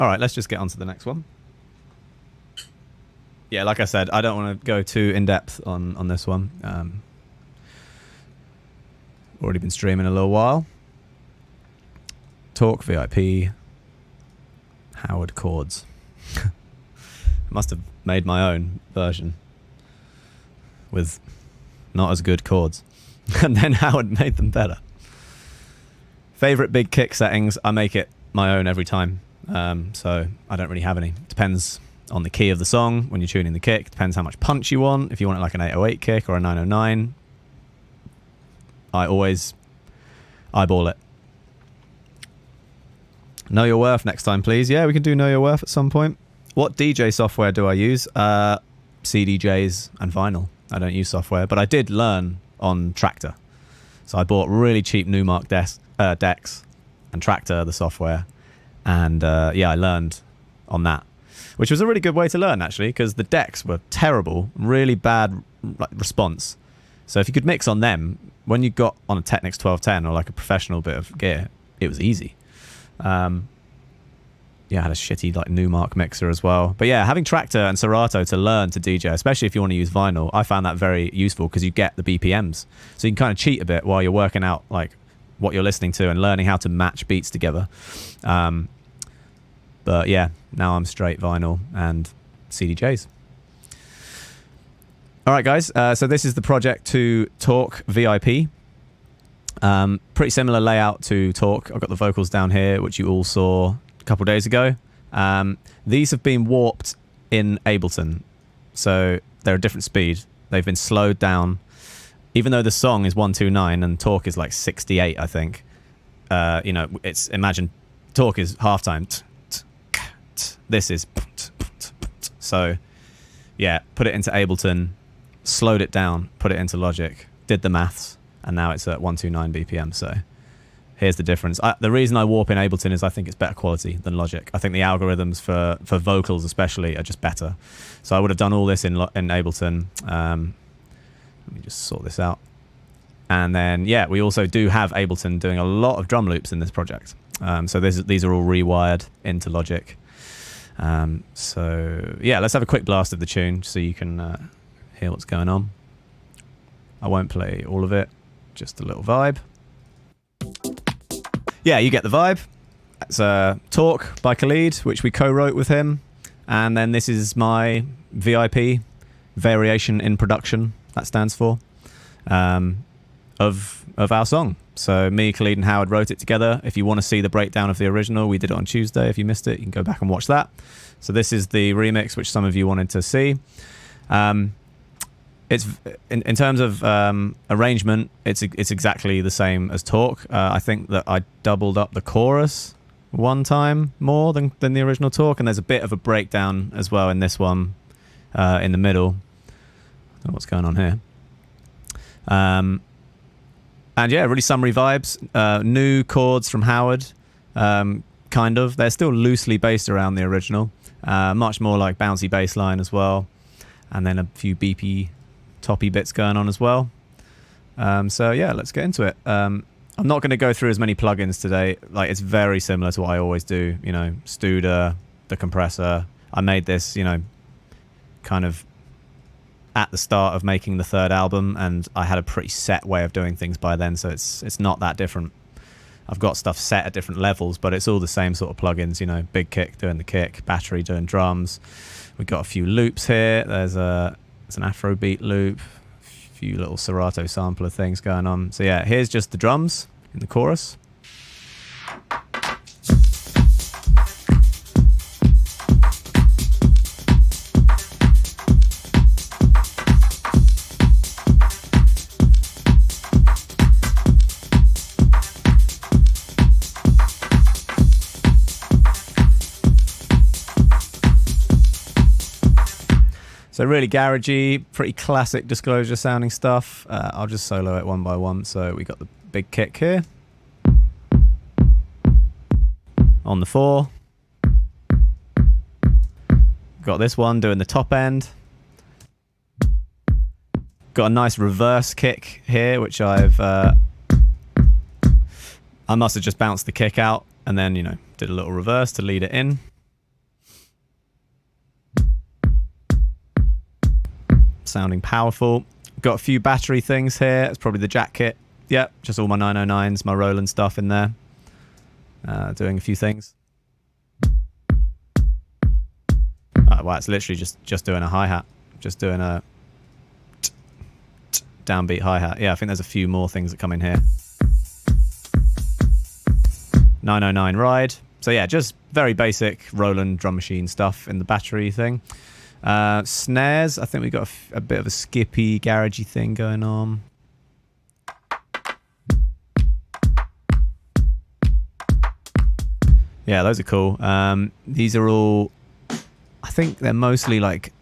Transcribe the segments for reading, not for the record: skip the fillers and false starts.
All right, let's just get on to the next one. Yeah, like I said, I don't want to go too in-depth on this one. Already been streaming a little while. Talk VIP. Howard chords. Must have made my own version with not as good chords. And then Howard made them better. Favorite big kick settings, I make it my own every time. So I don't really have any. Depends on the key of the song when you're tuning the kick. Depends how much punch you want. If you want it like an 808 kick or a 909, I always eyeball it. Know your worth next time, please. Yeah, we can do know your worth at some point. What DJ software do I use? CDJs and vinyl. I don't use software, but I did learn on Tractor. So I bought really cheap Numark decks and Tractor, the software. And yeah, I learned on that, which was a really good way to learn, actually, because the decks were terrible, really bad response. So if you could mix on them, when you got on a Technics 1210 or like a professional bit of gear, it was easy. Yeah, I had a shitty like Numark mixer as well. But yeah, having Tractor and Serato to learn to DJ, especially if you want to use vinyl, I found that very useful because you get the BPMs. So you can kind of cheat a bit while you're working out like what you're listening to and learning how to match beats together. But yeah, now I'm straight vinyl and CDJs. All right, guys. So this is the project to Talk VIP. Pretty similar layout to Talk. I've got the vocals down here, which you all saw a couple of days ago. These have been warped in Ableton, so they're a different speed. They've been slowed down, even though the song is 129 and Talk is like 68, I think. You know, it's imagine Talk is halftime. This is so. Yeah, put it into Ableton, slowed it down, put it into Logic, did the maths, and now it's at 129 BPM. So here's the difference. The reason I warp in Ableton is I think it's better quality than Logic. I think the algorithms for vocals especially are just better. So I would have done all this in Ableton. Let me just sort this out. And then, yeah, we also do have Ableton doing a lot of drum loops in this project. So these are all rewired into Logic. So, yeah, let's have a quick blast of the tune so you can hear what's going on. I won't play all of it, just a little vibe. Yeah, you get the vibe. It's Talk by Khalid, which we co-wrote with him. And then this is my VIP, Variation in Production, that stands for, of our song. So me, Khalid and Howard wrote it together. If you want to see the breakdown of the original, we did it on Tuesday. If you missed it, you can go back and watch that. So this is the remix, which some of you wanted to see. It's in terms of arrangement, it's exactly the same as Talk. I think that I doubled up the chorus one time more than the original Talk, and there's a bit of a breakdown as well in this one in the middle. I don't know what's going on here. And yeah, really summery vibes. New chords from Howard, kind of. They're still loosely based around the original. Much more like bouncy bass line as well. And then a few beepy, toppy bits going on as well. So yeah, let's get into it. I'm not going to go through as many plugins today. Like, it's very similar to what I always do. You know, Studer, the compressor. I made this, you know, kind of at the start of making the third album, and I had a pretty set way of doing things by then, so it's not that different. I've got stuff set at different levels, but it's all the same sort of plugins, you know, Big Kick doing the kick, Battery doing drums. We've got a few loops here. There's an Afrobeat loop, a few little Serato sampler things going on. So yeah, here's just the drums in the chorus. So really garagey, pretty classic Disclosure sounding stuff. I'll just solo it one by one. So we got the big kick here on the 4. Got this one doing the top end. Got a nice reverse kick here, which I must have just bounced the kick out and then, you know, did a little reverse to lead it in. sounding powerful. Got a few battery things here. It's probably the jack kit. Yep, just all my 909s, my Roland stuff in there. Doing a few things. Wow, it's literally just doing a hi-hat. Just doing a downbeat hi-hat. Yeah, I think there's a few more things that come in here. 909 ride. So yeah, just very basic Roland drum machine stuff in the battery thing. Snares, I think we got a bit of a skippy, garagey thing going on. Yeah, those are cool. These are all, I think they're mostly like,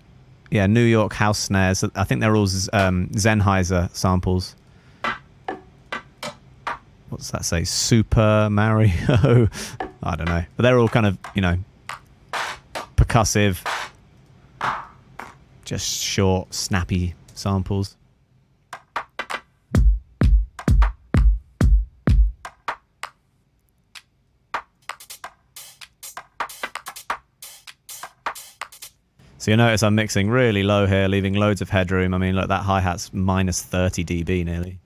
yeah, New York house snares. I think they're all Sennheiser samples. What's that say? Super Mario? I don't know. But they're all kind of, you know, percussive, just short, snappy samples. So you notice I'm mixing really low here, leaving loads of headroom. I mean, look, that hi-hat's minus 30 dB nearly.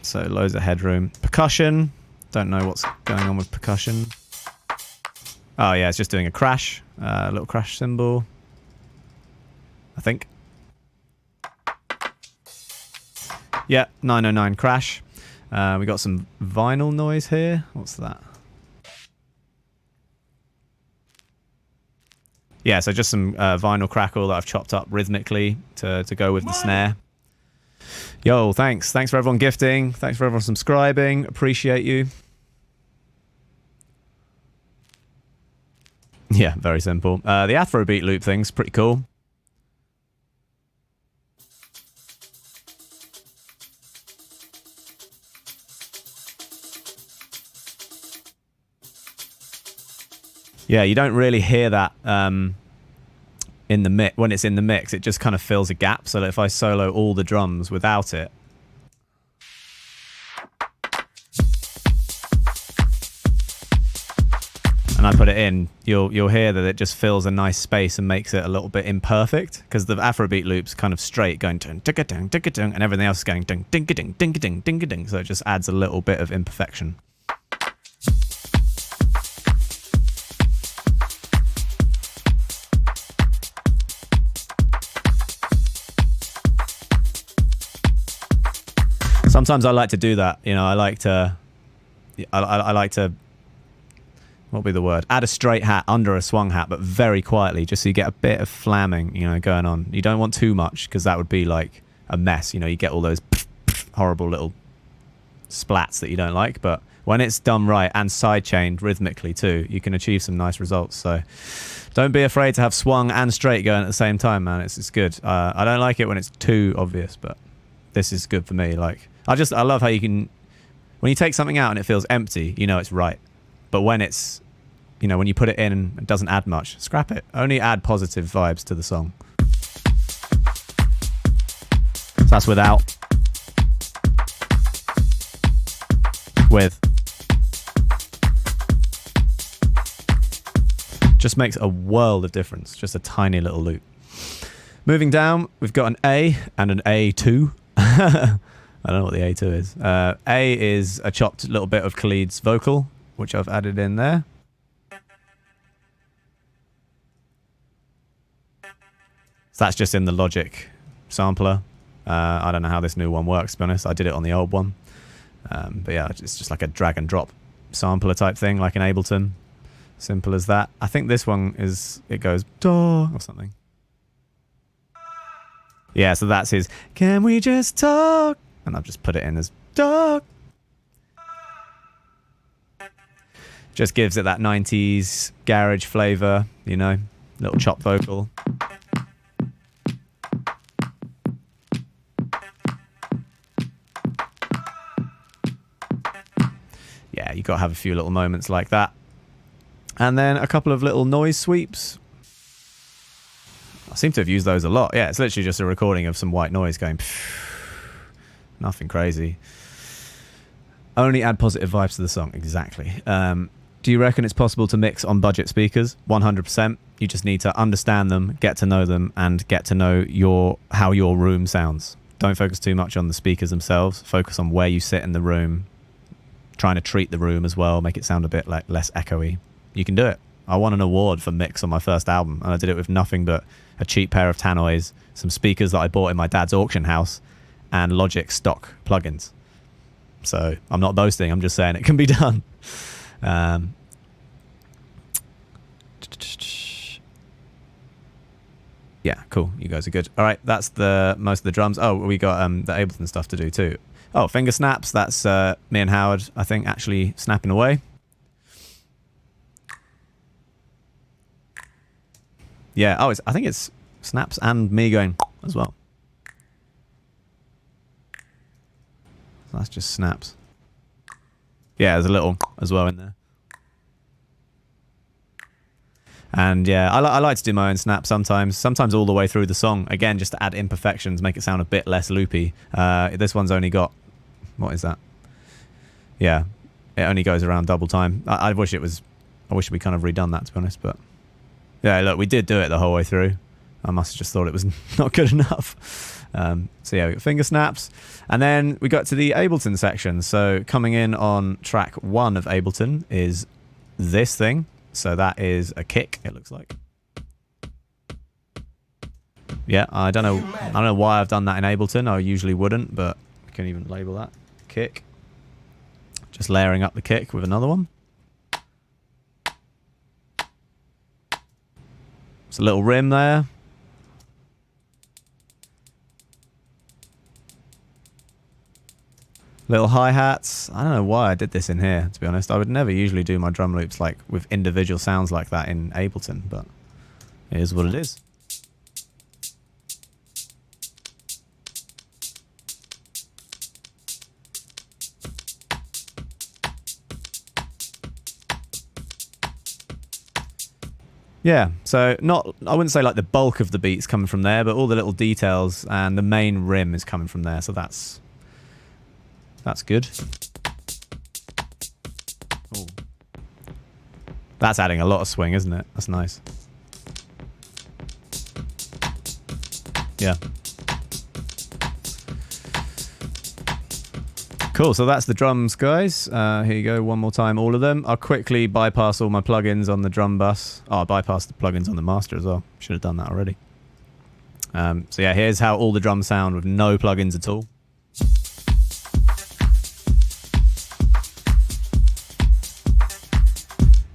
So loads of headroom. Percussion. Don't know what's going on with percussion. Oh yeah, it's just doing a crash. A little crash cymbal. I think. Yeah, 909 crash. We got some vinyl noise here. What's that? Yeah, so just some vinyl crackle that I've chopped up rhythmically to go with the snare. Yo, thanks. Thanks for everyone gifting. Thanks for everyone subscribing. Appreciate you. Yeah, very simple. The Afrobeat loop thing's pretty cool. Yeah, you don't really hear that in the mix. When it's in the mix, it just kind of fills a gap. So that if I solo all the drums without it, and I put it in, you'll hear that it just fills a nice space and makes it a little bit imperfect, because the Afrobeat loop's kind of straight, going ding ding ding ding, and everything else is going ding ding ding ding ding ding ding. So it just adds a little bit of imperfection. Sometimes I like to do that, you know. I like to, what would be the word? Add a straight hat under a swung hat, but very quietly, just so you get a bit of flamming, you know, going on. You don't want too much, because that would be like a mess, you know. You get all those horrible little splats that you don't like. But when it's done right and side-chained rhythmically too, you can achieve some nice results. So don't be afraid to have swung and straight going at the same time, man. It's good. I don't like it when it's too obvious, but this is good for me. Like, I love how you can, when you take something out and it feels empty, you know it's right. But when it's, you know, when you put it in and it doesn't add much, scrap it. Only add positive vibes to the song. So that's without. With. Just makes a world of difference. Just a tiny little loop. Moving down, we've got an A and an A2. I don't know what the A2 is. A is a chopped little bit of Khalid's vocal, which I've added in there. So that's just in the Logic sampler. I don't know how this new one works, to be honest. I did it on the old one. But yeah, it's just like a drag and drop sampler type thing, like in Ableton. Simple as that. I think this one is, it goes da or something. Yeah, so that's his "Can we just talk?" And I've just put it in as "talk." Just gives it that 90s garage flavor, you know, little chop vocal. Yeah, you got to have a few little moments like that. And then a couple of little noise sweeps. I seem to have used those a lot. Yeah, it's literally just a recording of some white noise going nothing crazy. Only add positive vibes to the song. Exactly. Do you reckon it's possible to mix on budget speakers? 100%. You just need to understand them, get to know them, and get to know how your room sounds. Don't focus too much on the speakers themselves. Focus on where you sit in the room, trying to treat the room as well, make it sound a bit like less echoey. You can do it. I won an award for mix on my first album, and I did it with nothing but a cheap pair of tannoys, some speakers that I bought in my dad's auction house, and Logic stock plugins. So I'm not boasting, I'm just saying it can be done. Yeah, cool. You guys are good. All right, that's most of the drums. Oh, we got the Ableton stuff to do too. Oh, finger snaps. That's me and Howard, I think, actually snapping away. Yeah. Oh, I think it's snaps and me going as well. So that's just snaps. Yeah, there's a little as well in there. And yeah, I like to do my own snaps sometimes all the way through the song. Again, just to add imperfections, make it sound a bit less loopy. This one's only got, what is that? Yeah, it only goes around double time. I wish we kind of redone that, to be honest. But yeah, look, we did do it the whole way through. I must have just thought it was not good enough. So yeah, we got finger snaps. And then we got to the Ableton section. So coming in on track 1 of Ableton is this thing. So that is a kick, it looks like. Yeah, I don't know why I've done that in Ableton. I usually wouldn't, but we can even label that kick. Just layering up the kick with another one. It's a little rim there. Little hi-hats. I don't know why I did this in here, to be honest. I would never usually do my drum loops like with individual sounds like that in Ableton, but it is what it is. Yeah, so I wouldn't say like the bulk of the beat's coming from there, but all the little details and the main rim is coming from there, so that's good. Ooh. That's adding a lot of swing, isn't it? That's nice. Yeah. Cool, so that's the drums, guys. Here you go, one more time, all of them. I'll quickly bypass all my plugins on the drum bus. Oh, I bypassed the plugins on the master as well. Should have done that already. So yeah, here's how all the drums sound with no plugins at all.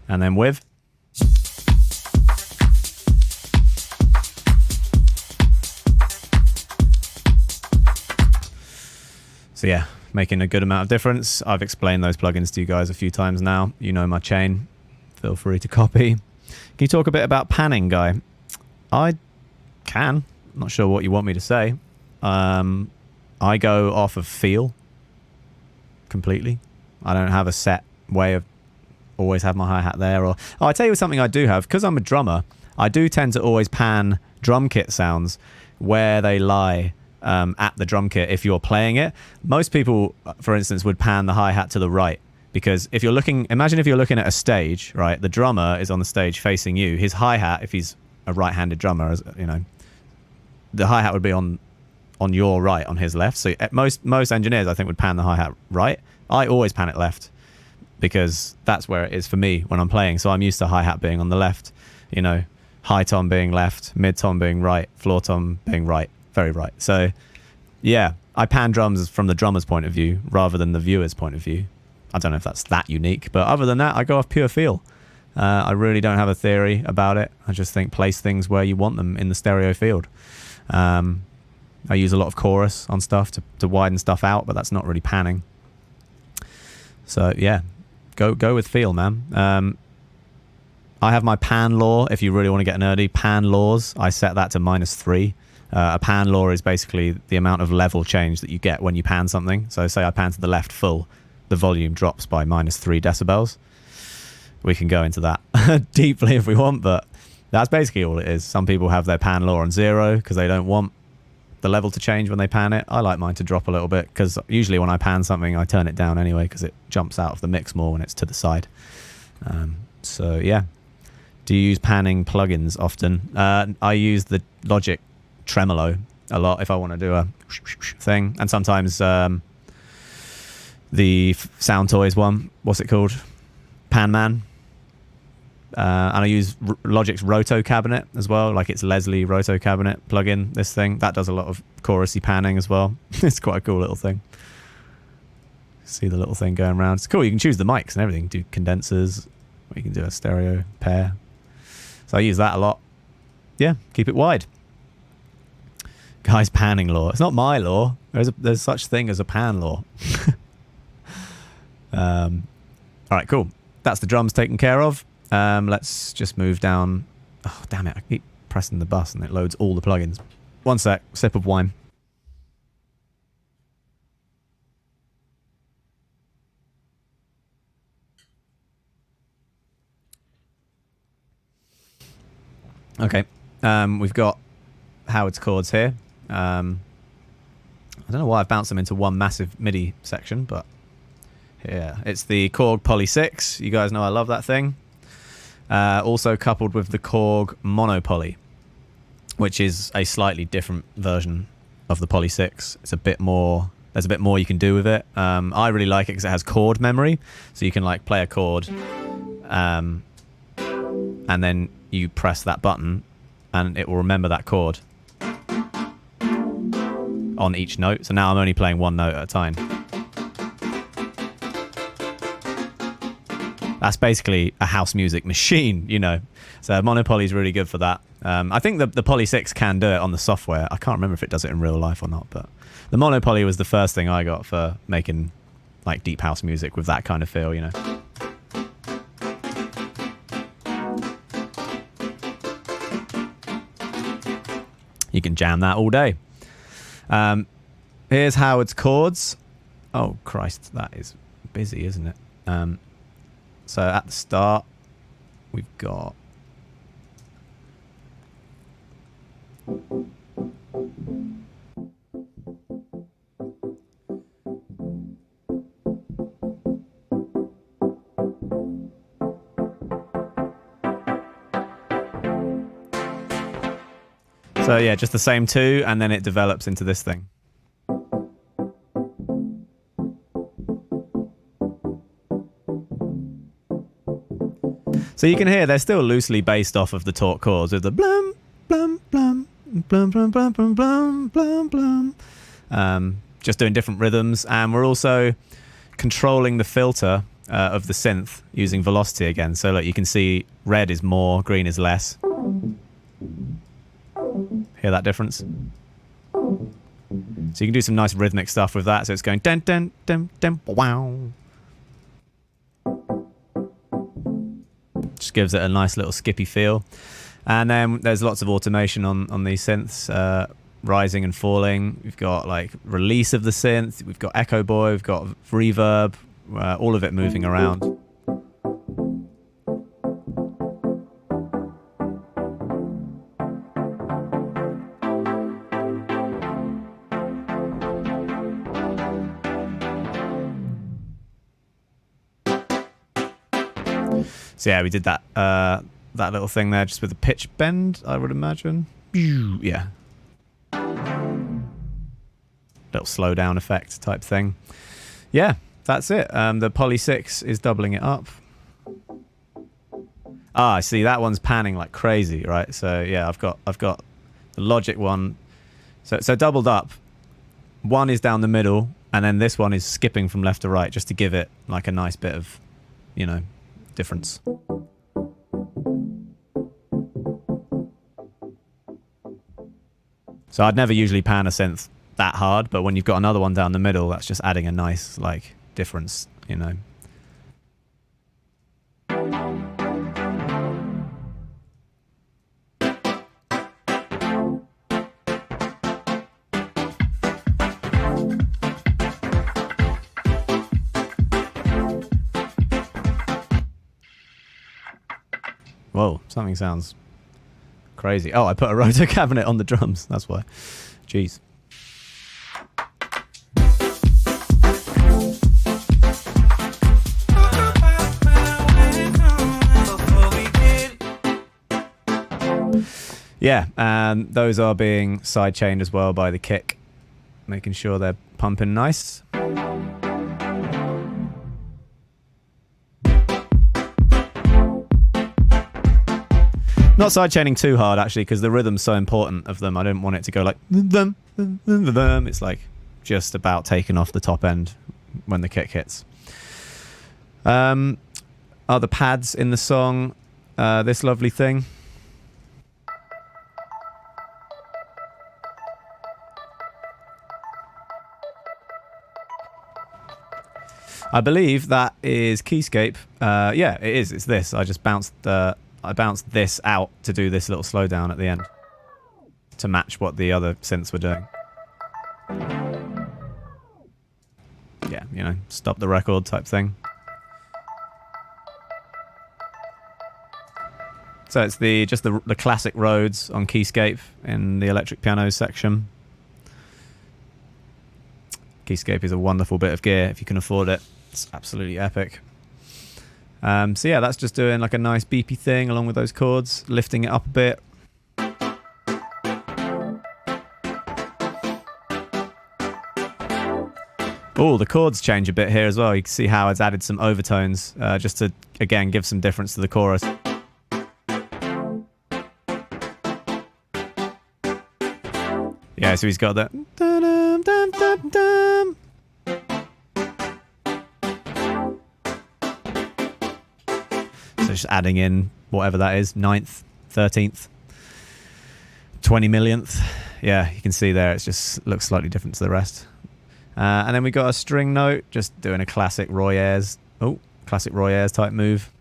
And then with. So yeah, making a good amount of difference. I've explained those plugins to you guys a few times now. You know my chain. Feel free to copy. Can you talk a bit about panning, Guy? I can. Not sure what you want me to say. I go off of feel completely. I don't have a set way of always have my hi-hat there. Or I tell you something I do have. Because I'm a drummer, I do tend to always pan drum kit sounds where they lie at the drum kit if you're playing it. Most people, for instance, would pan the hi-hat to the right. Because if you're looking, imagine if you're looking at a stage, right? The drummer is on the stage facing you. His hi-hat, if he's a right-handed drummer, as you know, the hi-hat would be on your right, on his left. So most engineers, I think, would pan the hi-hat right. I always pan it left because that's where it is for me when I'm playing. So I'm used to hi-hat being on the left, you know, high tom being left, mid tom being right, floor tom being right, very right. So yeah, I pan drums from the drummer's point of view rather than the viewer's point of view. I don't know if that's that unique, but other than that, I go off pure feel. I really don't have a theory about it. I just think place things where you want them in the stereo field. I use a lot of chorus on stuff to widen stuff out, but that's not really panning. So yeah, go with feel, man. I have my pan law. If you really want to get nerdy, pan laws, I set that to -3. A pan law is basically the amount of level change that you get when you pan something. So say I pan to the left full, the volume drops by -3 decibels. We can go into that deeply if we want, but that's basically all it is. Some people have their pan law on 0 because they don't want the level to change when they pan it. I like mine to drop a little bit because usually when I pan something, I turn it down anyway because it jumps out of the mix more when it's to the side. So yeah. Do you use panning plugins often? I use the Logic Tremolo a lot if I want to do a thing, and sometimes the Sound Toys one. What's it called? Pan Man. And I use Logic's Roto Cabinet as well, like it's Leslie Roto Cabinet plugin. This thing that does a lot of chorusy panning as well. It's quite a cool little thing. See the little thing going around. It's cool. You can choose the mics and everything. Do condensers. Or you can do a stereo pair. So I use that a lot. Yeah, keep it wide. Guys, panning law. It's not my law. There's such thing as a pan law. All right, cool. That's the drums taken care of. Let's just move down. Oh, damn it. I keep pressing the bus and it loads all the plugins. One sec. Sip of wine. Okay. We've got Howard's chords here. I don't know why I've bounced them into one massive MIDI section, but yeah, it's the Korg Poly 6. You guys know I love that thing. Also coupled with the Korg Monopoly, which is a slightly different version of the Poly 6. It's a bit more. There's a bit more you can do with it. I really like it because it has chord memory, so you can like play a chord, and then you press that button, and it will remember that chord on each note. So now I'm only playing one note at a time. That's basically a house music machine, you know. So Monopoly is really good for that. I think the Poly 6 can do it on the software. I can't remember if it does it in real life or not, but the Monopoly was the first thing I got for making like deep house music with that kind of feel, you know. You can jam that all day. Here's Howard's chords. Oh, Christ, that is busy, isn't it? So at the start, we've got... So yeah, just the same two, and then it develops into this thing. So you can hear they're still loosely based off of the Talk chords with the blum, blum, blum, blum, blum, blum, blum, blum, blum, blum. Just doing different rhythms, and we're also controlling the filter of the synth using velocity again. So like you can see red is more, green is less. Hear that difference? So you can do some nice rhythmic stuff with that. So it's going dun dun dun dun wow. Just gives it a nice little skippy feel. And then there's lots of automation on these synths, rising and falling. We've got like release of the synth. We've got Echo Boy. We've got reverb. All of it moving around. So yeah, we did that that little thing there just with a pitch bend, I would imagine. Yeah. Little slow down effect type thing. Yeah, that's it. The Poly 6 is doubling it up. Ah, see, that one's panning like crazy, right? So yeah, I've got the Logic one. So doubled up. One is down the middle, and then this one is skipping from left to right just to give it like a nice bit of, you know, difference. So I'd never usually pan a synth that hard, but when you've got another one down the middle, that's just adding a nice like difference, you know. Whoa, something sounds crazy. Oh, I put a rotor cabinet on the drums. That's why. Jeez. Yeah, and those are being sidechained as well by the kick, making sure they're pumping nice. Not sidechaining too hard, actually, because the rhythm's so important of them. I didn't want it to go like them. It's like just about taking off the top end when the kick hits. Other pads in the song, this lovely thing. I believe that is Keyscape. Yeah, it is. It's this. I just bounced this out to do this little slowdown at the end to match what the other synths were doing. Yeah, you know, stop the record type thing. So it's just the classic Rhodes on Keyscape in the electric pianos section. Keyscape is a wonderful bit of gear if you can afford it. It's absolutely epic. So yeah, that's just doing like a nice beepy thing along with those chords, lifting it up a bit. Oh, the chords change a bit here as well. You can see how it's added some overtones just to, again, give some difference to the chorus. Yeah, so he's got that. So just adding in whatever that is, 9th, 13th, 20 millionth. Yeah, you can see there it just looks slightly different to the rest. And then we got a string note, just doing a classic Roy Ayers. Oh, classic Roy Ayers type move.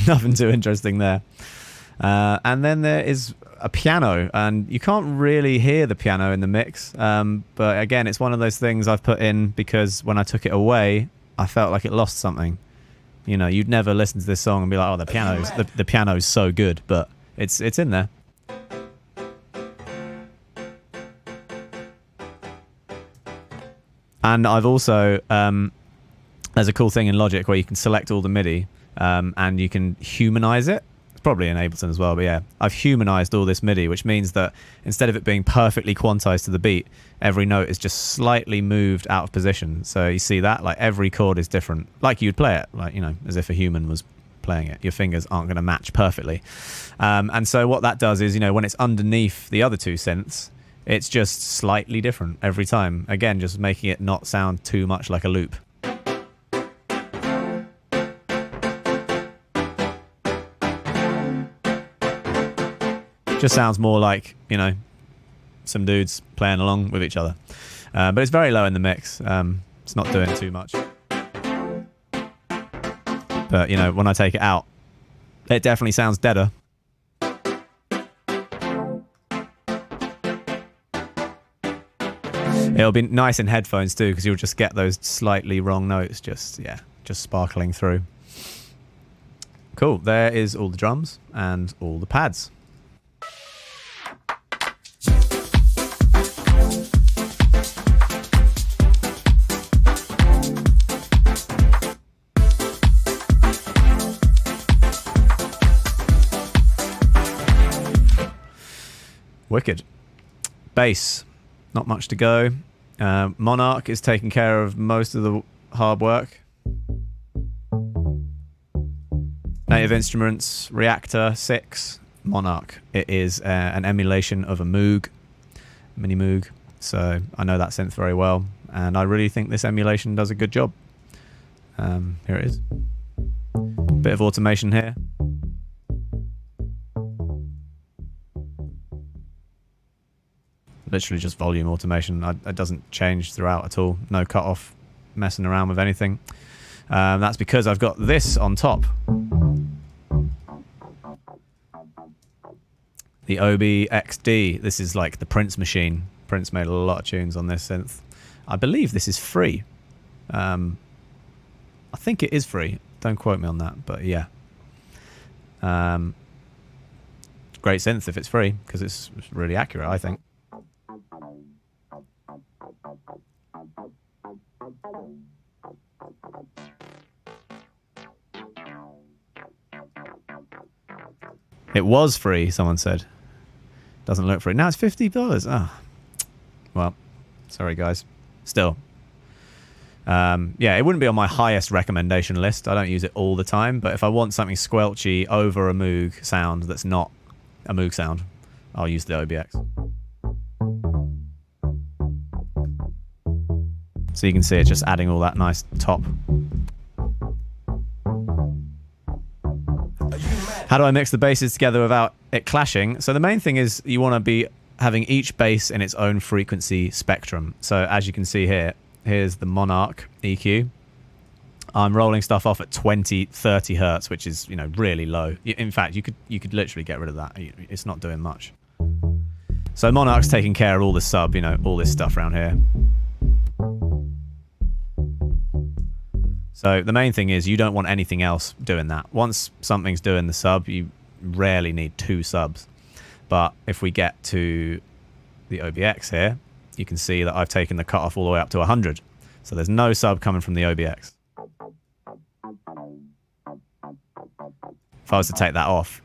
Nothing too interesting there. And then there is a piano, and you can't really hear the piano in the mix. But again, it's one of those things I've put in because when I took it away, I felt like it lost something. You know, you'd never listen to this song and be like, oh, the piano's so good, but it's in there. And I've also, there's a cool thing in Logic where you can select all the MIDI and you can humanize it. It's probably in Ableton as well, but yeah, I've humanized all this MIDI, which means that instead of it being perfectly quantized to the beat, every note is just slightly moved out of position. So you see that, like every chord is different, like you'd play it, like, you know, as if a human was playing it. Your fingers aren't going to match perfectly. And so what that does is, you know, when it's underneath the other two synths, it's just slightly different every time. Again, just making it not sound too much like a loop. Just sounds more like, you know, some dudes playing along with each other. But it's very low in the mix. It's not doing too much. But, you know, when I take it out, it definitely sounds deader. It'll be nice in headphones too, because you'll just get those slightly wrong notes just sparkling through. Cool. There is all the drums and all the pads. Wicked. Bass. Not much to go. Monarch is taking care of most of the hard work. Native Instruments, Reactor 6, Monarch. It is an emulation of a Moog, Mini Moog. So I know that synth very well, and I really think this emulation does a good job. Here it is. Bit of automation here. Literally just volume automation. It doesn't change throughout at all. No cutoff, messing around with anything. That's because I've got this on top. The OBXD. This is like the Prince machine. Prince made a lot of tunes on this synth. I believe this is free. I think it is free. Don't quote me on that, but yeah. Great synth if it's free, because it's really accurate, I think. It was free, someone said. Doesn't look free. Now it's $50. Oh. Well, sorry, guys. Still. Yeah, it wouldn't be on my highest recommendation list. I don't use it all the time, but if I want something squelchy over a Moog sound that's not a Moog sound, I'll use the OBX. So you can see it's just adding all that nice top. How do I mix the basses together without it clashing? So the main thing is you want to be having each bass in its own frequency spectrum. So as you can see here, here's the Monarch EQ. I'm rolling stuff off at 20, 30 hertz, which is, you know, really low. In fact, you could literally get rid of that. It's not doing much. So Monarch's taking care of all the sub, you know, all this stuff around here. So the main thing is you don't want anything else doing that. Once something's doing the sub, you rarely need two subs. But if we get to the OBX here, you can see that I've taken the cutoff all the way up to 100. So there's no sub coming from the OBX. If I was to take that off,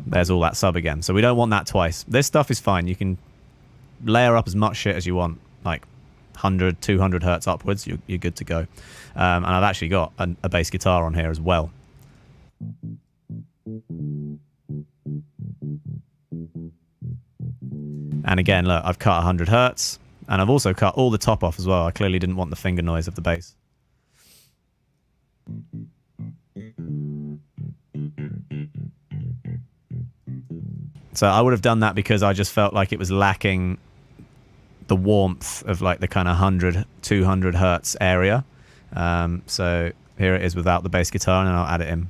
there's all that sub again. So we don't want that twice. This stuff is fine. You can layer up as much shit as you want, like 100, 200 hertz upwards. You're good to go. And I've actually got a bass guitar on here as well. And again, look, I've cut 100 hertz, and I've also cut all the top off as well. I clearly didn't want the finger noise of the bass. So I would have done that because I just felt like it was lacking the warmth of like the kind of 100, 200 hertz area. So here it is without the bass guitar, and I'll add it in.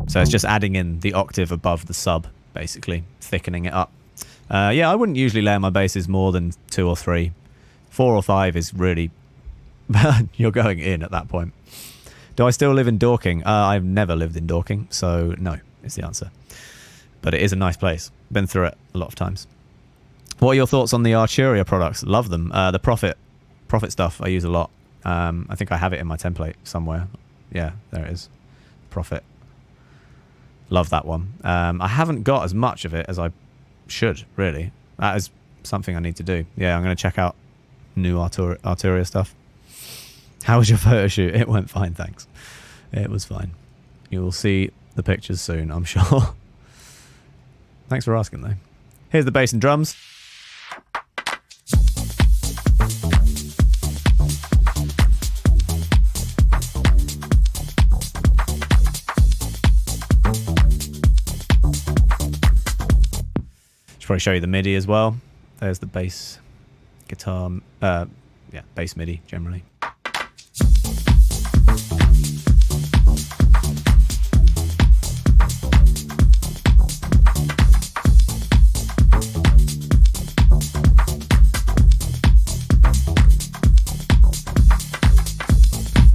So it's just adding in the octave above the sub, basically, thickening it up. Yeah, I wouldn't usually layer my basses more than 2 or 3. 4 or 5 is really... you're going in at that point. Do I still live in Dorking? I've never lived in Dorking, so no, is the answer. But it is a nice place. Been through it a lot of times. What are your thoughts on the Arturia products? Love them. The Prophet stuff I use a lot. I think I have it in my template somewhere. Yeah, there it is. Prophet. Love that one. I haven't got as much of it as I should, really. That is something I need to do. Yeah, I'm going to check out new Arturia stuff. How was your photo shoot? It went fine, thanks. It was fine. You will see the pictures soon, I'm sure. Thanks for asking, though. Here's the bass and drums. Probably show you the MIDI as well. There's the bass guitar, yeah, bass MIDI generally.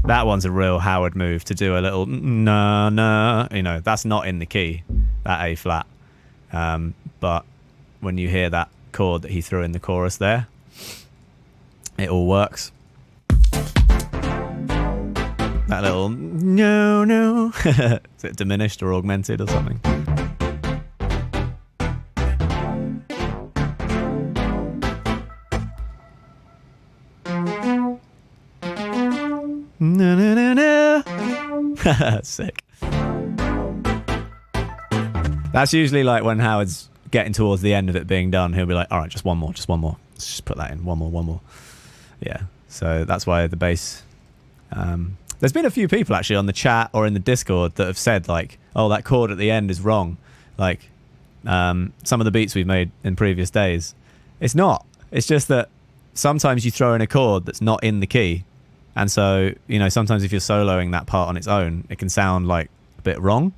That one's a real Howard move to do a little na, you know, that's not in the key, that A flat. But when you hear that chord that he threw in the chorus there, it all works. That little no. Is it diminished or augmented or something? No. Sick. That's usually like when Howard's getting towards the end of it being done, he'll be like, all right, just one more. Let's just put that in. One more. Yeah. So that's why the bass... there's been a few people actually on the chat or in the Discord that have said like, oh, that chord at the end is wrong. Like some of the beats we've made in previous days. It's not. It's just that sometimes you throw in a chord that's not in the key. And so, you know, sometimes if you're soloing that part on its own, it can sound like a bit wrong.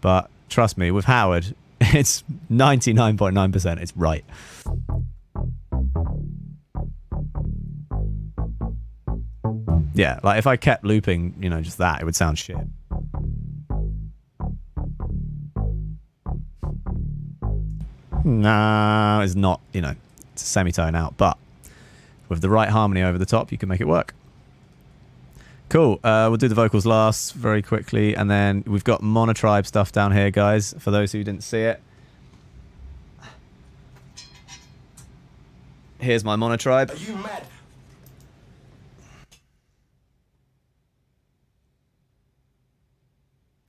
But trust me, with Howard... it's 99.9%. It's right. Yeah, like if I kept looping, you know, just that, it would sound shit. No, it's not, you know, it's a semitone out. But with the right harmony over the top, you can make it work. Cool. We'll do the vocals last very quickly, and then we've got Monotribe stuff down here, guys, for those who didn't see it. Here's my Monotribe. Are you mad?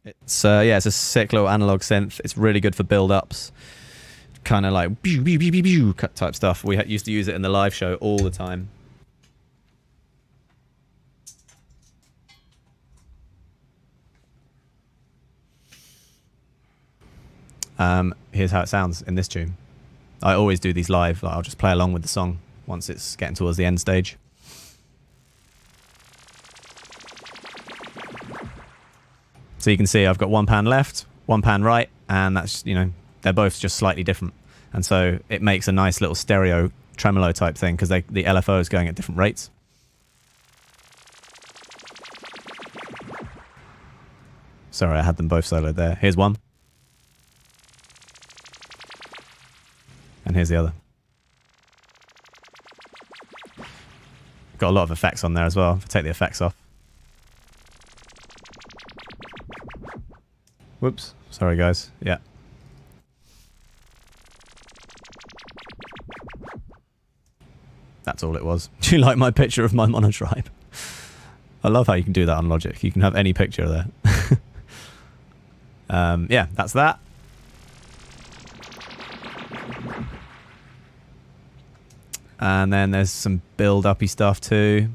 It's yeah, it's a sick little analog synth. It's really good for build-ups, kind of like type stuff. We used to use it in the live show all the time. Here's how it sounds in this tune. I always do these live. Like, I'll just play along with the song once it's getting towards the end stage. So you can see I've got one pan left, one pan right, and that's, you know, they're both just slightly different. And so it makes a nice little stereo tremolo type thing because the LFO is going at different rates. Sorry, I had them both soloed there. Here's one. And here's the other. Got a lot of effects on there as well. If I take the effects off. Whoops. Sorry, guys. Yeah. That's all it was. Do you like my picture of my Monotribe? I love how you can do that on Logic. You can have any picture there. Yeah, that's that. And then there's some build-uppy stuff too.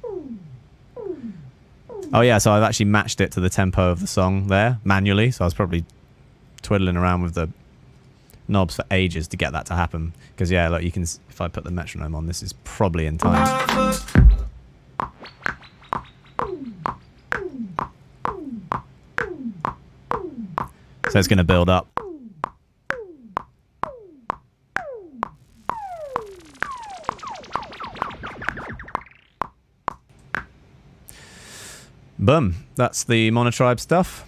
Oh yeah, so I've actually matched it to the tempo of the song there, manually. So I was probably twiddling around with the knobs for ages to get that to happen. Because yeah, look, you can, if I put the metronome on, this is probably in time. So it's going to build up. Boom. That's the Monotribe stuff.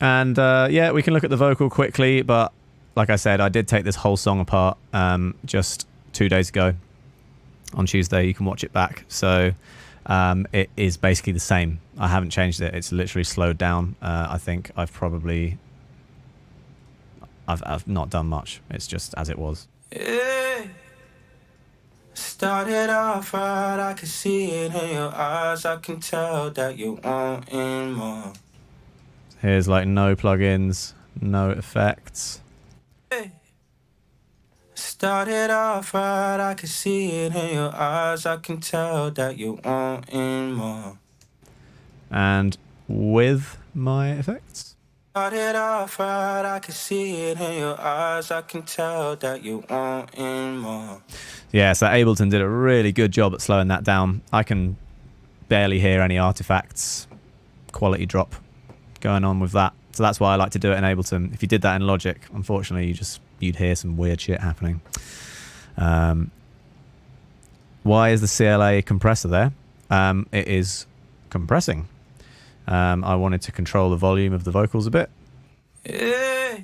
And yeah, we can look at the vocal quickly, but like I said, I did take this whole song apart just 2 days ago. On Tuesday, you can watch it back. So it is basically the same. I haven't changed it. It's literally slowed down. I think I've not done much. It's just as it was. Yeah. Started off right, I can see it in your eyes. I can tell that you wanting more. Here's like no plugins, no effects. Hey. Started off right, I can see it in your eyes. I can tell that you wanting more. And with my effects. Started off right, I can see it in your eyes. I can tell that you wanting more. Yeah, so Ableton did a really good job at slowing that down. I can barely hear any artifacts, quality drop going on with that. So that's why I like to do it in Ableton. If you did that in Logic, unfortunately, you'd hear some weird shit happening. Why is the CLA compressor there? It is compressing. I wanted to control the volume of the vocals a bit. Yeah.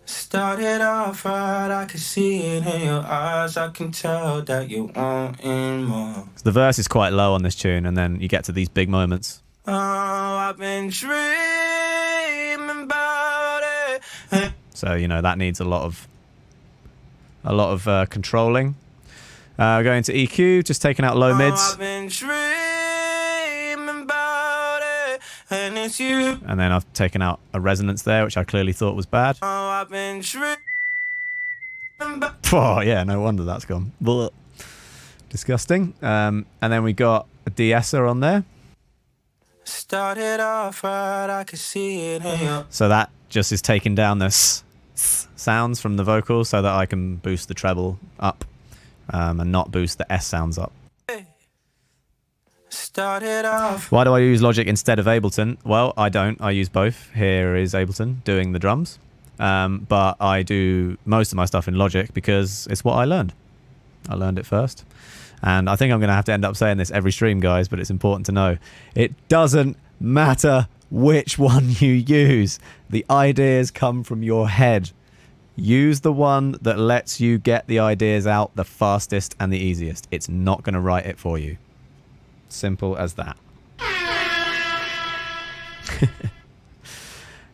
Started off right, I can see it in your eyes. I can tell that you wanting more. The verse is quite low on this tune, and then you get to these big moments. Oh, I've been dreaming about it. So you know that needs a lot of controlling. Going to EQ, just taking out low mids. I've been dreaming about it, and it's you. And then I've taken out a resonance there, which I clearly thought was bad. Oh, I've been dreaming about it. Oh yeah, no wonder that's gone. Blech. Disgusting. And then we got a de-esser on there. Started off right, I could see it in your. So that just is taking down the sounds from the vocals so that I can boost the treble up and not boost the S sounds up. Started off. Why do I use Logic instead of Ableton? Well, I don't. I use both. Here is Ableton doing the drums. But I do most of my stuff in Logic because it's what I learned. I learned it first. And I think I'm going to have to end up saying this every stream, guys, but it's important to know. It doesn't matter which one you use. The ideas come from your head. Use the one that lets you get the ideas out the fastest and the easiest. It's not going to write it for you. Simple as that.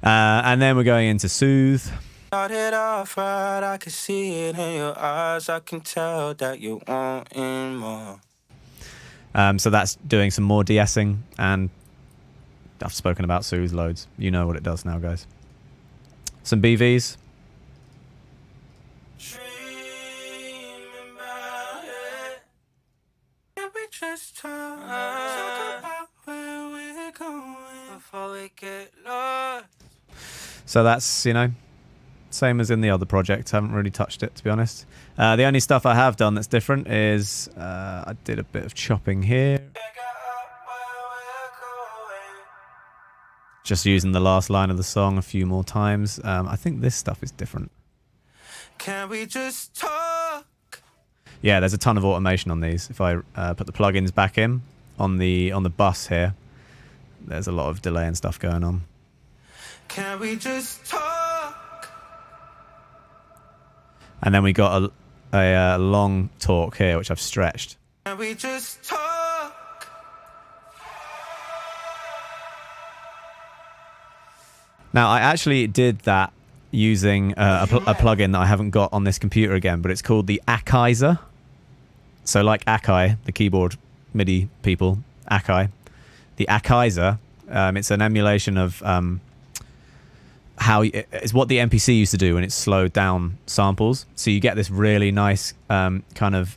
And then we're going into Soothe. Started off right, I can see it in your eyes. I can tell that you wanting more. So that's doing some more de-essing, and I've spoken about Soothe loads. You know what it does now, guys. Some BVs. Just talk about where we're going before we get lost. So that's, you know, same as in the other project. Haven't really touched it, to be honest. The only stuff I have done that's different is I did a bit of chopping here. Just using the last line of the song a few more times. I think this stuff is different. Can we just talk? Yeah, there's a ton of automation on these. If I put the plugins back in on the bus here, there's a lot of delay and stuff going on. Can we just talk? And then we got a long talk here, which I've stretched. Can we just talk? Now, I actually did that using a plugin that I haven't got on this computer again, but it's called the Ackizer. So like Akai, the keyboard MIDI people, Akai. The Ackizer, it's an emulation of it's what the MPC used to do when it slowed down samples. So you get this really nice kind of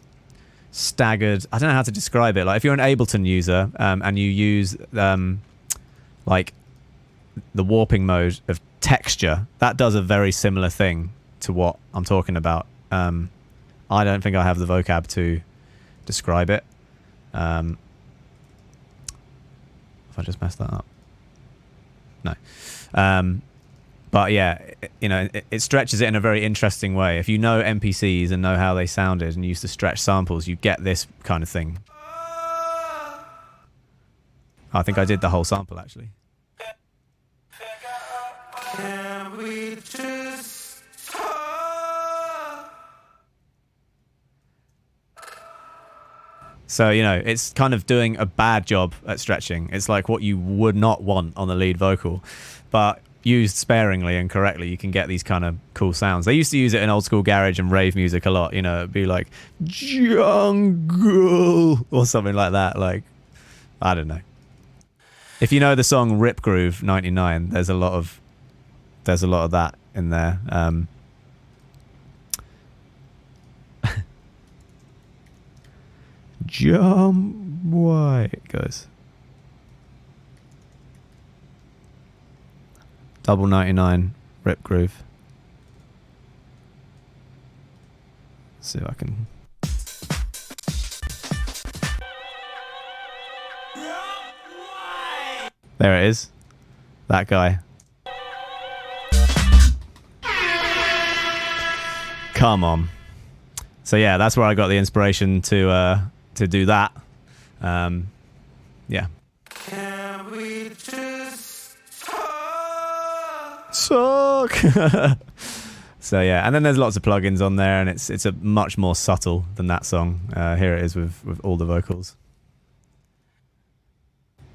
staggered, I don't know how to describe it. Like if you're an Ableton user and you use like the warping mode of texture, that does a very similar thing to what I'm talking about. I don't think I have the vocab to describe it. If I just messed that up. No. But yeah, you know, it stretches it in a very interesting way. If you know MPCs and know how they sounded and used to stretch samples, you get this kind of thing. I think I did the whole sample actually. Can we just talk? So, you know, it's kind of doing a bad job at stretching. It's like what you would not want on the lead vocal. But used sparingly and correctly, you can get these kind of cool sounds. They used to use it in old school garage and rave music a lot. You know, it'd be like, jungle, or something like that. Like, I don't know. If you know the song Rip Groove 99, there's a lot of that in there. Jump white, guys. Double 99 Rip Groove. Let's see if I can. There it is. That guy. Come on. So yeah, that's where I got the inspiration to do that. Yeah. Can we just Suck. So yeah, and then there's lots of plugins on there, and it's a much more subtle than that song. Here it is with all the vocals.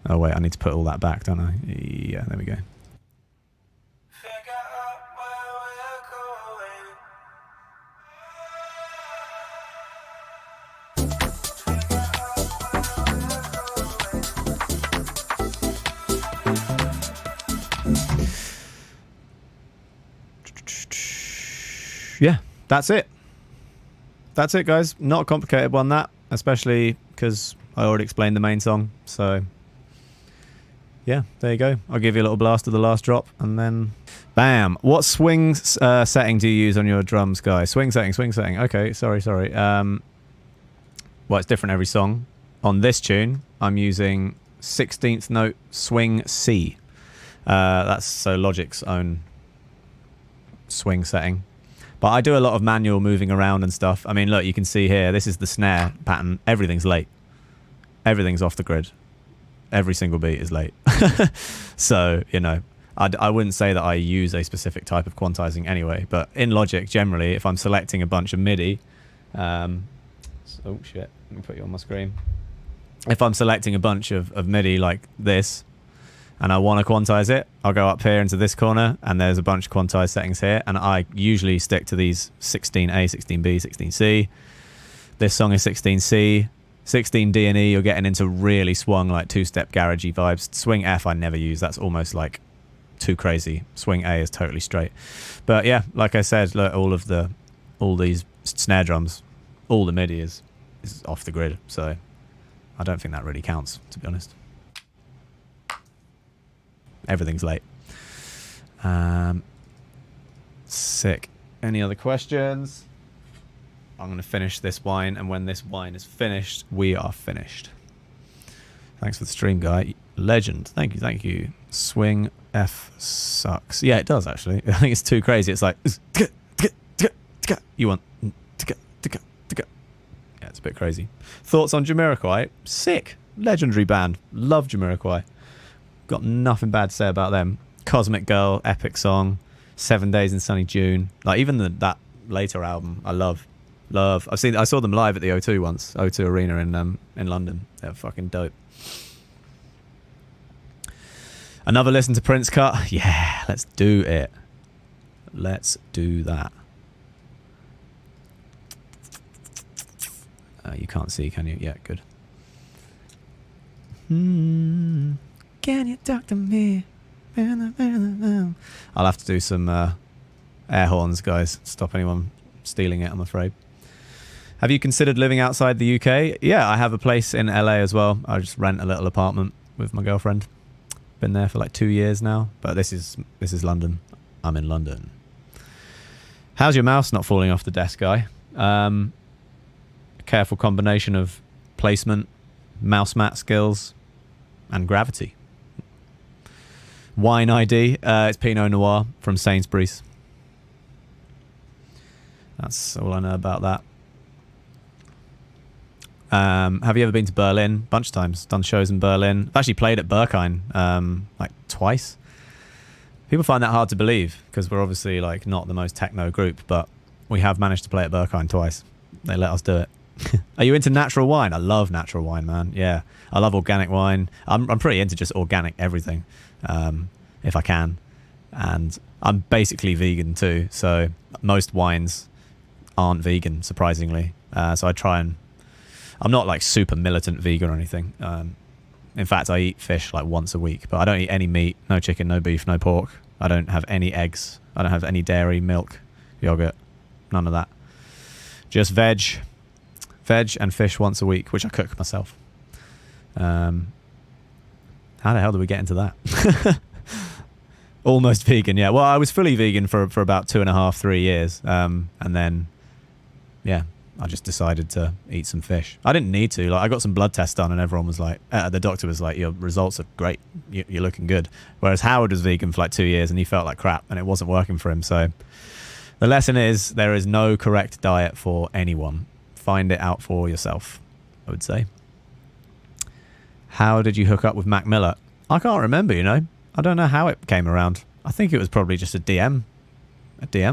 Oh wait, I need to put all that back, don't I? Yeah, there we go. Yeah, that's it. That's it, guys. Not a complicated one, that, especially because I already explained the main song. So yeah, there you go. I'll give you a little blast of the last drop, and then bam. What swing setting do you use on your drums, guys? Swing setting. Okay, sorry. Well, it's different every song. On this tune, I'm using 16th note swing C. That's so Logic's own swing setting. But I do a lot of manual moving around and stuff. I mean, look, you can see here, this is the snare pattern. Everything's late. Everything's off the grid. Every single beat is late. So, you know, I wouldn't say that I use a specific type of quantizing anyway, but in Logic, generally, if I'm selecting a bunch of MIDI, oh shit, let me put you on my screen. If I'm selecting a bunch of MIDI like this, and I want to quantize it, I'll go up here into this corner, and there's a bunch of quantized settings here, and I usually stick to these 16A, 16B, 16C. This song is 16C. 16D and E, you're getting into really swung, like two-step garagey vibes. Swing F I never use. That's almost like too crazy. Swing A is totally straight. But yeah, like I said, look, all these snare drums, all the MIDI is off the grid. So I don't think that really counts, to be honest. Everything's late. Sick. Any other questions? I'm going to finish this wine, and when this wine is finished, we are finished. Thanks for the stream, guy. Legend. Thank you, thank you. Swing F sucks. Yeah, it does, actually. I think it's too crazy. It's like... You want... Yeah, it's a bit crazy. Thoughts on Jamiroquai? Sick. Legendary band. Love Jamiroquai. Got nothing bad to say about them. Cosmic Girl, epic song. 7 Days in Sunny June. Like, even that later album, I love. I saw them live at the O2 once, O2 Arena in London. They're fucking dope. Another listen to Prince cut. Yeah, let's do it. Let's do that. You can't see, can you? Yeah, good. Can you talk to me? I'll have to do some air horns, guys. Stop anyone stealing it, I'm afraid. Have you considered living outside the UK? Yeah, I have a place in LA as well. I just rent a little apartment with my girlfriend. Been there for like 2 years now, but this is London. I'm in London. How's your mouse not falling off the desk, guy? A careful combination of placement, mouse mat skills, and gravity. Wine ID, it's Pinot Noir from Sainsbury's. That's all I know about that. Have you ever been to Berlin? Bunch of times. Done shows in Berlin. I've actually played at Berghain like twice. People find that hard to believe because we're obviously like not the most techno group, but we have managed to play at Berghain twice. They let us do it. Are you into natural wine? I love natural wine, man. Yeah, I love organic wine. I'm pretty into just organic everything, if I can. And I'm basically vegan too, so most wines aren't vegan, surprisingly. So I try and... I'm not like super militant vegan or anything. In fact, I eat fish like once a week, but I don't eat any meat, no chicken, no beef, no pork. I don't have any eggs. I don't have any dairy, milk, yogurt, none of that. Just veg and fish once a week, which I cook myself. How the hell did we get into that? Almost vegan, yeah. Well, I was fully vegan for about 2.5, 3 years. And then, yeah, I just decided to eat some fish. I didn't need to. Like, I got some blood tests done, and everyone was like, the doctor was like, your results are great. You're looking good. Whereas Howard was vegan for like 2 years, and he felt like crap, and it wasn't working for him. So the lesson is there is no correct diet for anyone. Find it out for yourself, I would say. How did you hook up with Mac Miller? I can't remember, you know. I don't know how it came around. I think it was probably just a DM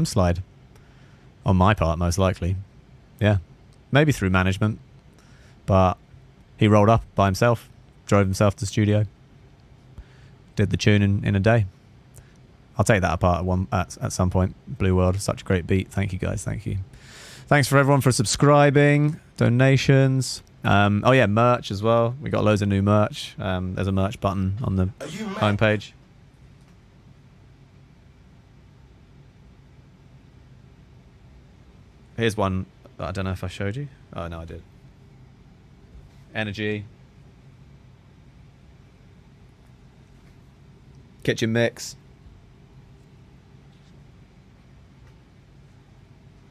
slide. On my part, most likely. Yeah, maybe through management, but he rolled up by himself, drove himself to the studio, did the tune in a day. I'll take that apart at some point. Blue World, such a great beat. Thank you, guys. Thank you. Thanks for everyone for subscribing, donations. Oh yeah, merch as well. We got loads of new merch. There's a merch button on the homepage. Here's one. I don't know if I showed you. Oh, no, I did. Energy. Kitchen mix.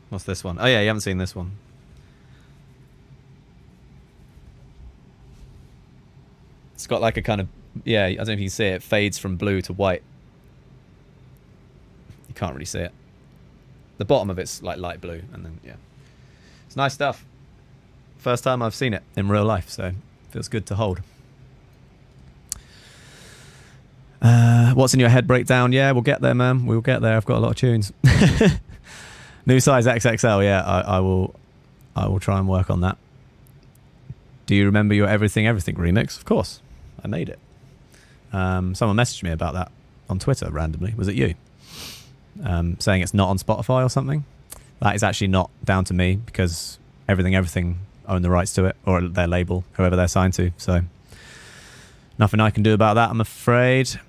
What's this one? Oh, yeah, you haven't seen this one. It's got like a kind of... Yeah, I don't know if you can see it. It fades from blue to white. You can't really see it. The bottom of it's like light blue, and then, yeah. It's nice stuff. First time I've seen it in real life, so feels good to hold. What's in your head breakdown? Yeah, we'll get there, man. We'll get there. I've got a lot of tunes. New size XXL. Yeah, I will try and work on that. Do you remember your Everything remix? Of course, I made it. Someone messaged me about that on Twitter randomly. Was it you? Saying it's not on Spotify or something. That is actually not down to me because Everything own the rights to it, or their label, whoever they're signed to. So nothing I can do about that, I'm afraid.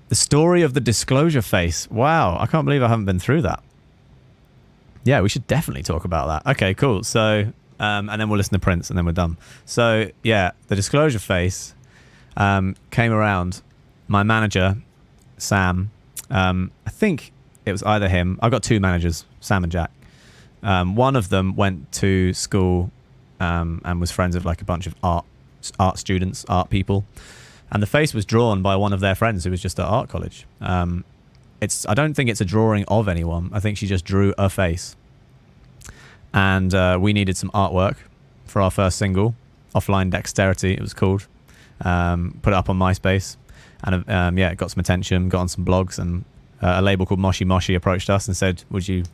The story of the disclosure face. Wow, I can't believe I haven't been through that. Yeah, we should definitely talk about that. Okay, cool. So, and then we'll listen to Prince and then we're done. So, yeah, the disclosure face came around. My manager, Sam, I think it was either him. I've got two managers, Sam and Jack. One of them went to school and was friends with like a bunch of art students, art people. And the face was drawn by one of their friends who was just at art college. I don't think it's a drawing of anyone. I think she just drew a face. And we needed some artwork for our first single, Offline Dexterity, it was called. Put it up on MySpace. And it got some attention, got on some blogs, and a label called Moshi Moshi approached us and said, would you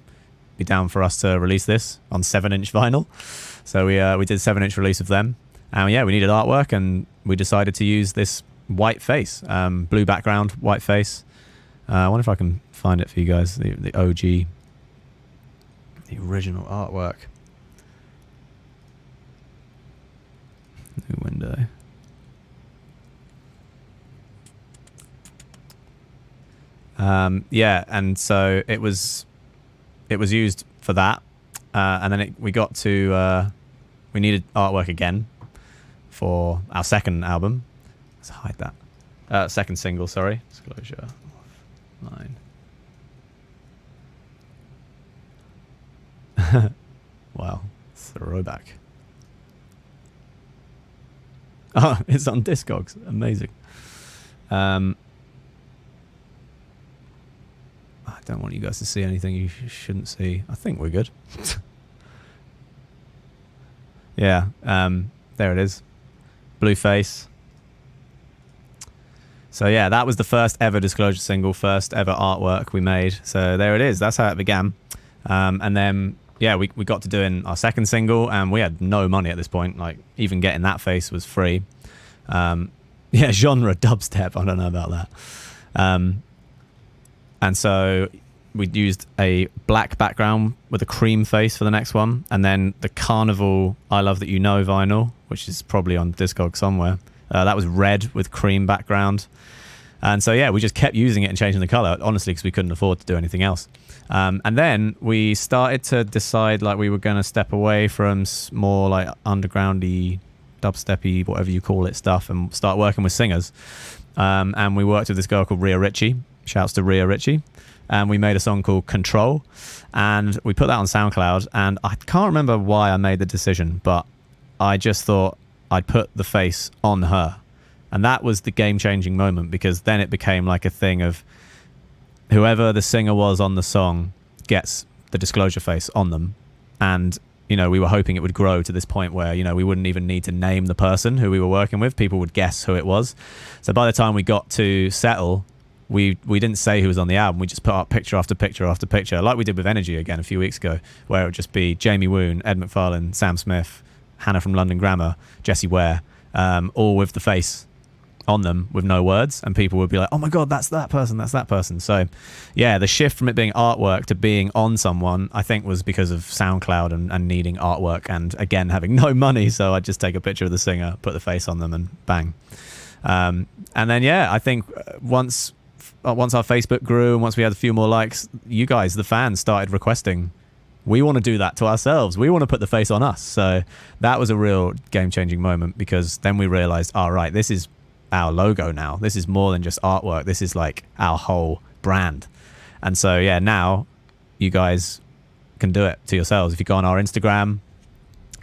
be down for us to release this on 7-inch vinyl? So we did a 7-inch release of them. And we needed artwork, and we decided to use this white face, blue background, white face. I wonder if I can find it for you guys, the OG, the original artwork. New window. And so it was used for that, and then we got to we needed artwork again for our second album. Let's hide that. Second single, sorry. Disclosure line. Wow, throwback. Oh, it's on Discogs. Amazing. I don't want you guys to see anything you shouldn't see. I think we're good. Yeah, there it is. Blue face. So yeah, that was the first ever Disclosure single, first ever artwork we made. So there it is. That's how it began. And then, yeah, we got to doing our second single, and we had no money at this point. Like, even getting that face was free. Genre dubstep. I don't know about that. And so we used a black background with a cream face for the next one. And then the Carnival I Love That You Know vinyl, which is probably on Discog somewhere. That was red with cream background. And so, yeah, we just kept using it and changing the color, honestly, because we couldn't afford to do anything else. And then we started to decide like we were going to step away from more like undergroundy, dubsteppy, whatever you call it, stuff, and start working with singers. And we worked with this girl called Rhea Ritchie. Shouts to Rhea Ritchie. And we made a song called Control, and we put that on SoundCloud. And I can't remember why I made the decision, but I just thought I'd put the face on her. And that was the game-changing moment, because then it became like a thing of whoever the singer was on the song gets the Disclosure face on them. And, you know, we were hoping it would grow to this point where, you know, we wouldn't even need to name the person who we were working with. People would guess who it was. So by the time we got to Settle, we didn't say who was on the album. We just put up picture after picture after picture, like we did with Energy again a few weeks ago, where it would just be Jamie Woon, Ed McFarlane, Sam Smith, Hannah from London Grammar, Jessie Ware, all with the face on them with no words, and people would be like, oh my god, that's that person. So yeah, the shift from it being artwork to being on someone, I think, was because of SoundCloud and needing artwork, and again having no money, so I'd just take a picture of the singer, put the face on them, and bang. And then yeah, I think once our Facebook grew and once we had a few more likes, you guys, the fans, started requesting, we want to do that to ourselves. We want to put the face on us. So that was a real game-changing moment, because then we realized, all right, this is our logo now. This is more than just artwork. This is like our whole brand. And so, yeah, now you guys can do it to yourselves. If you go on our Instagram,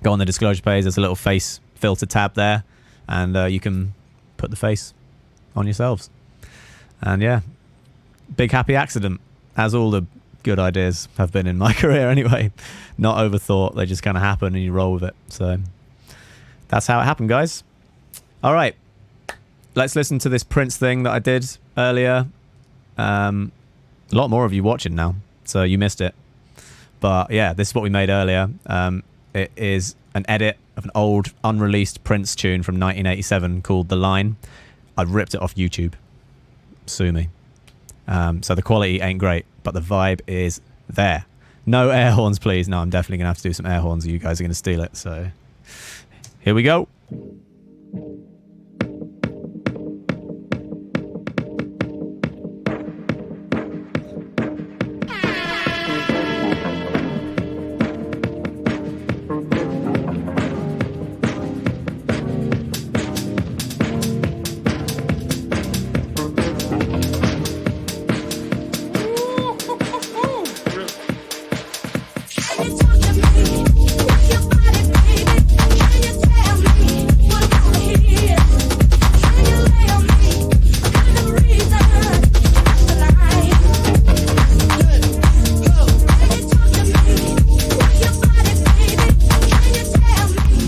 go on the Disclosure page, there's a little face filter tab there, and you can put the face on yourselves. And yeah, big happy accident, as all the good ideas have been in my career anyway. Not overthought, they just kind of happen and you roll with it. So that's how it happened, guys. All right, let's listen to this Prince thing that I did earlier. A lot more of you watching now, so you missed it. But yeah, this is what we made earlier. It is an edit of an old unreleased Prince tune from 1987 called The Line. I ripped it off YouTube. Sue me. So the quality ain't great, but the vibe is there. No air horns, please. No, I'm definitely going to have to do some air horns or you guys are going to steal it. So here we go.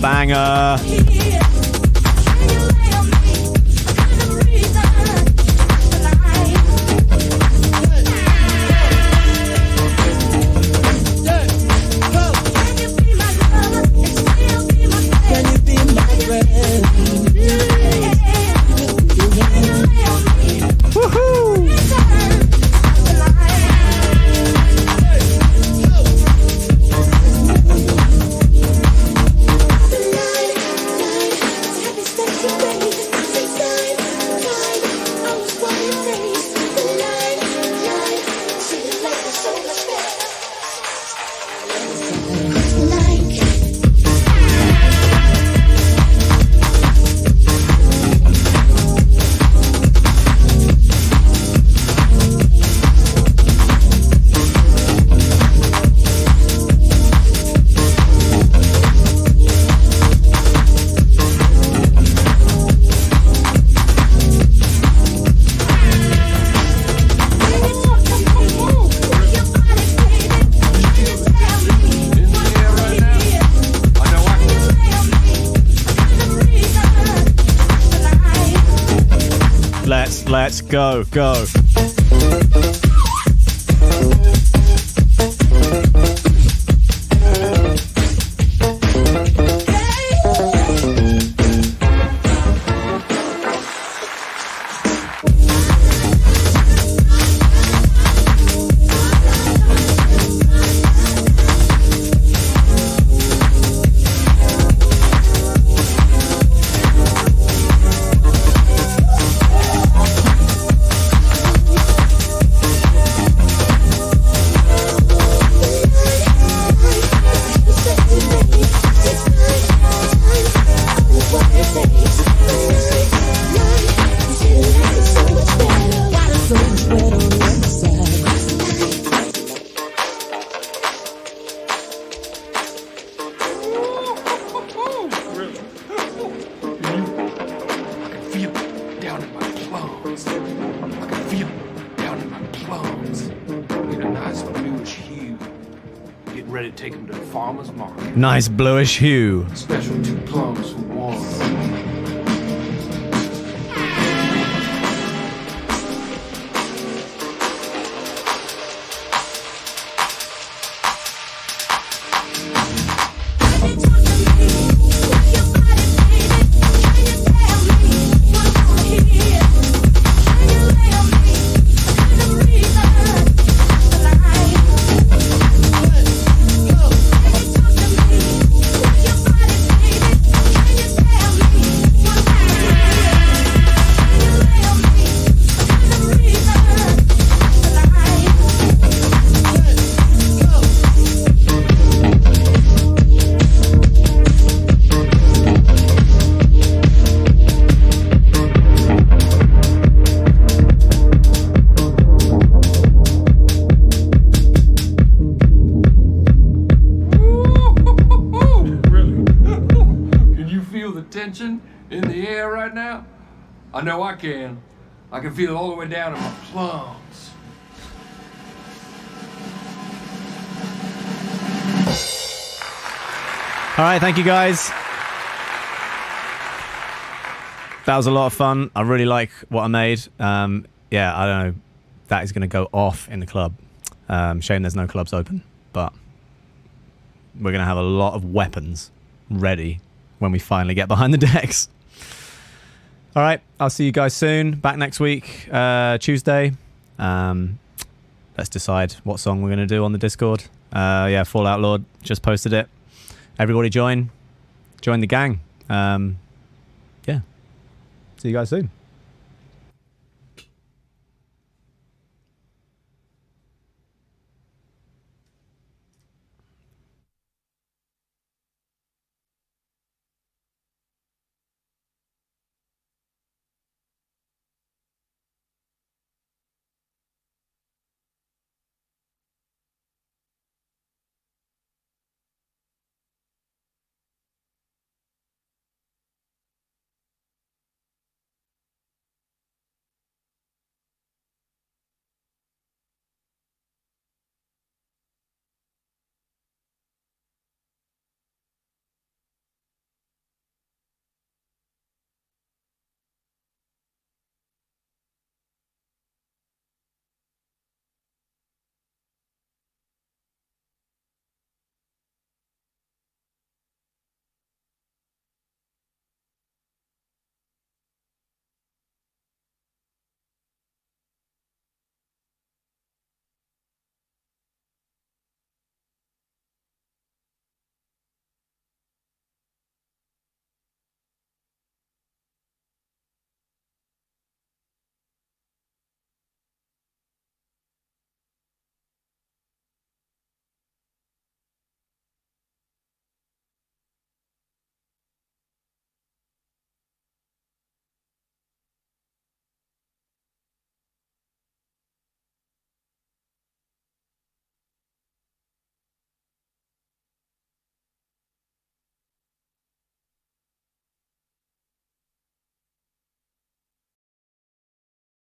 Banger. Let's go. Ready to take them to the farmer's market. Nice bluish hue. Special 2 plums for 1. Tension in the air right now? I know I can. I can feel it all the way down in my plums. All right, thank you guys. That was a lot of fun. I really like what I made. yeah, I don't know. That is going to go off in the club. Shame there's no clubs open, but we're going to have a lot of weapons ready when we finally get behind the decks. All right, I'll see you guys soon. Back next week, Tuesday. Let's decide what song we're going to do on the Discord. Yeah, Fallout Lord just posted it. Everybody join the gang. Yeah, see you guys soon.